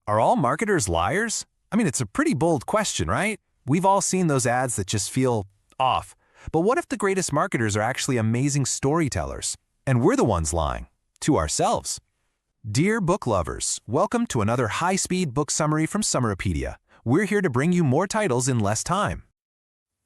Are all marketers liars? I mean, it's a pretty bold question, right? We've all seen those ads that just feel off. But what if the greatest marketers are actually amazing storytellers, and we're the ones lying to ourselves? Dear book lovers, welcome to another high-speed book summary from Summarypedia. We're here to bring you more titles in less time.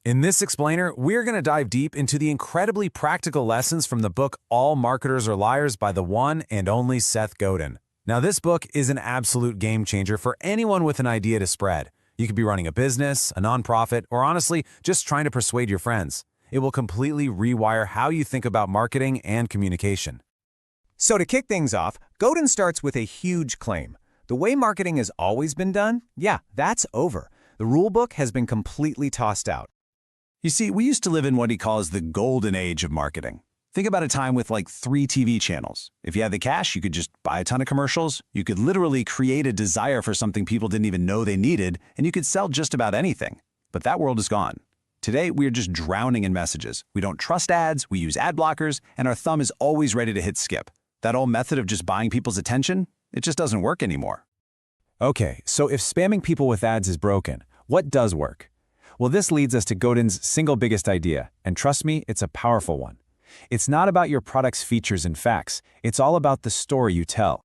In this explainer, we're going to dive deep into the incredibly practical lessons from the book All Marketers Are Liars by the one and only Seth Godin. Now, this book is an absolute game changer for anyone with an idea to spread. You could be running a business, a nonprofit, or honestly, just trying to persuade your friends. It will completely rewire how you think about marketing and communication. So to kick things off, Godin starts with a huge claim. The way marketing has always been done? Yeah, that's over. The rulebook has been completely tossed out. You see, we used to live in what he calls the golden age of marketing. Think about a time with like 3 TV channels. If you had the cash, you could just buy a ton of commercials. You could literally create a desire for something people didn't even know they needed, and you could sell just about anything. But that world is gone. Today, we are just drowning in messages. We don't trust ads, we use ad blockers, and our thumb is always ready to hit skip. That old method of just buying people's attention, it just doesn't work anymore. Okay, so if spamming people with ads is broken, what does work? Well, this leads us to Godin's single biggest idea, and trust me, it's a powerful one. It's not about your product's features and facts, it's all about the story you tell.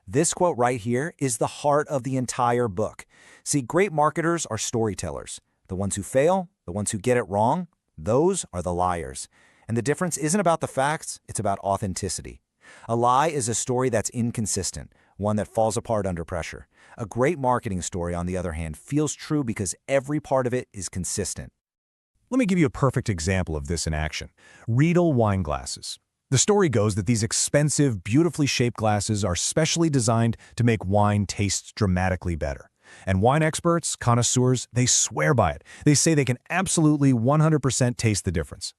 This quote right here is the heart of the entire book. See, great marketers are storytellers. The ones who fail, the ones who get it wrong, those are the liars. And the difference isn't about the facts, it's about authenticity. A lie is a story that's inconsistent, one that falls apart under pressure. A great marketing story, on the other hand, feels true because every part of it is consistent. Let me give you a perfect example of this in action. Riedel wine glasses. The story goes that these expensive, beautifully shaped glasses are specially designed to make wine taste dramatically better. And wine experts, connoisseurs, they swear by it. They say they can absolutely 100% taste the difference.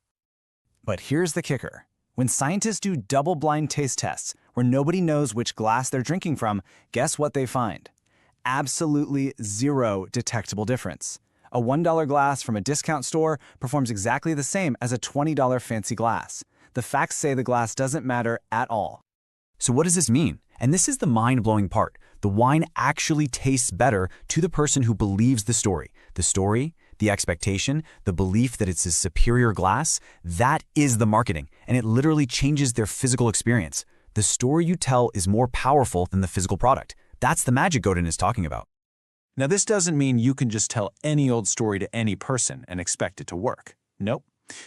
But here's the kicker. When scientists do double-blind taste tests, where nobody knows which glass they're drinking from, guess what they find? Absolutely zero detectable difference. A $1 glass from a discount store performs exactly the same as a $20 fancy glass. The facts say the glass doesn't matter at all. So what does this mean? And this is the mind-blowing part. The wine actually tastes better to the person who believes the story. The story, the expectation, the belief that it's a superior glass, that is the marketing, and it literally changes their physical experience. The story you tell is more powerful than the physical product. That's the magic Godin is talking about. Now, this doesn't mean you can just tell any old story to any person and expect it to work. Nope.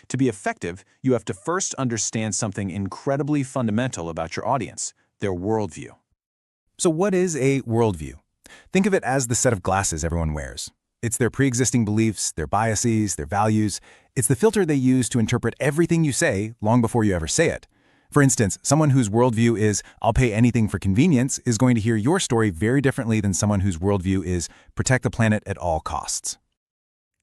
To be effective, you have to first understand something incredibly fundamental about your audience, their worldview. So what is a worldview? Think of it as the set of glasses everyone wears. It's their pre-existing beliefs, their biases, their values. It's the filter they use to interpret everything you say long before you ever say it. For instance, someone whose worldview is, "I'll pay anything for convenience," is going to hear your story very differently than someone whose worldview is, "Protect the planet at all costs."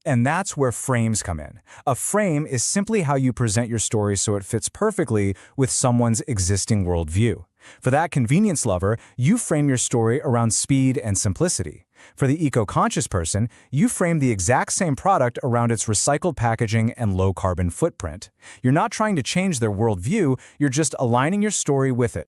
And that's where frames come in. A frame is simply how you present your story so it fits perfectly with someone's existing worldview. For that convenience lover, you frame your story around speed and simplicity. For the eco-conscious person, you frame the exact same product around its recycled packaging and low-carbon footprint. You're not trying to change their worldview, you're just aligning your story with it.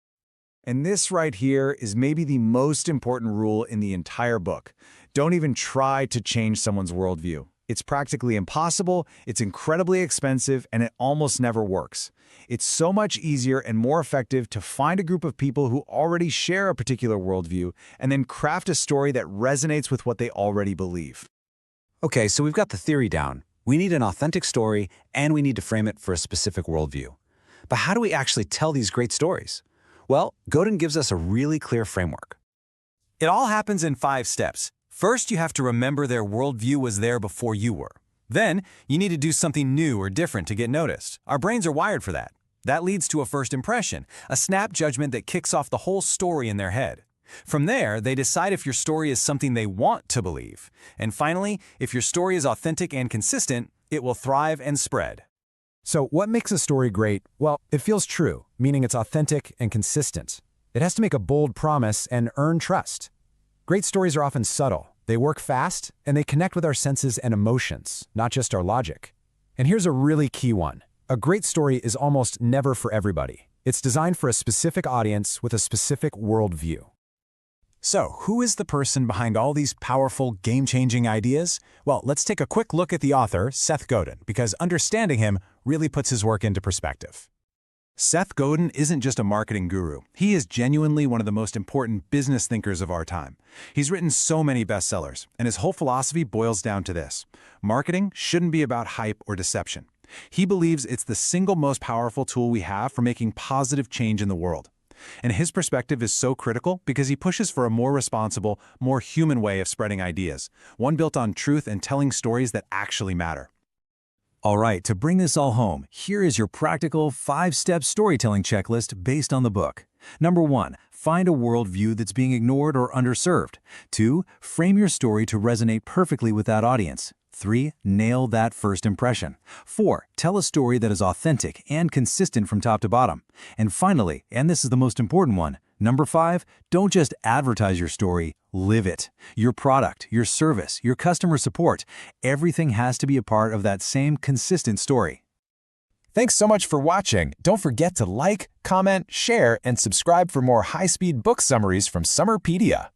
And this right here is maybe the most important rule in the entire book. Don't even try to change someone's worldview. It's practically impossible, it's incredibly expensive, and it almost never works. It's so much easier and more effective to find a group of people who already share a particular worldview and then craft a story that resonates with what they already believe. Okay, so we've got the theory down. We need an authentic story, and we need to frame it for a specific worldview. But how do we actually tell these great stories? Well, Godin gives us a really clear framework. It all happens in 5 steps. First, you have to remember their worldview was there before you were. Then, you need to do something new or different to get noticed. Our brains are wired for that. That leads to a first impression, a snap judgment that kicks off the whole story in their head. From there, they decide if your story is something they want to believe. And finally, if your story is authentic and consistent, it will thrive and spread. So what makes a story great? Well, it feels true, meaning it's authentic and consistent. It has to make a bold promise and earn trust. Great stories are often subtle. They work fast, and they connect with our senses and emotions, not just our logic. And here's a really key one. A great story is almost never for everybody. It's designed for a specific audience with a specific worldview. So, who is the person behind all these powerful, game-changing ideas? Well, let's take a quick look at the author, Seth Godin, because understanding him really puts his work into perspective. Seth Godin isn't just a marketing guru. He is genuinely one of the most important business thinkers of our time. He's written so many bestsellers, and his whole philosophy boils down to this: marketing shouldn't be about hype or deception. He believes it's the single most powerful tool we have for making positive change in the world. And his perspective is so critical because he pushes for a more responsible, more human way of spreading ideas, one built on truth and telling stories that actually matter. All right, to bring this all home, here is your practical 5-step storytelling checklist based on the book. Number 1, find a worldview that's being ignored or underserved. 2, frame your story to resonate perfectly with that audience. 3, nail that first impression. 4, tell a story that is authentic and consistent from top to bottom. And finally, and this is the most important one, number 5, don't just advertise your story, live it. Your product, your service, your customer support, everything has to be a part of that same consistent story. Thanks so much for watching. Don't forget to like, comment, share, and subscribe for more high-speed book summaries from Summarypedia.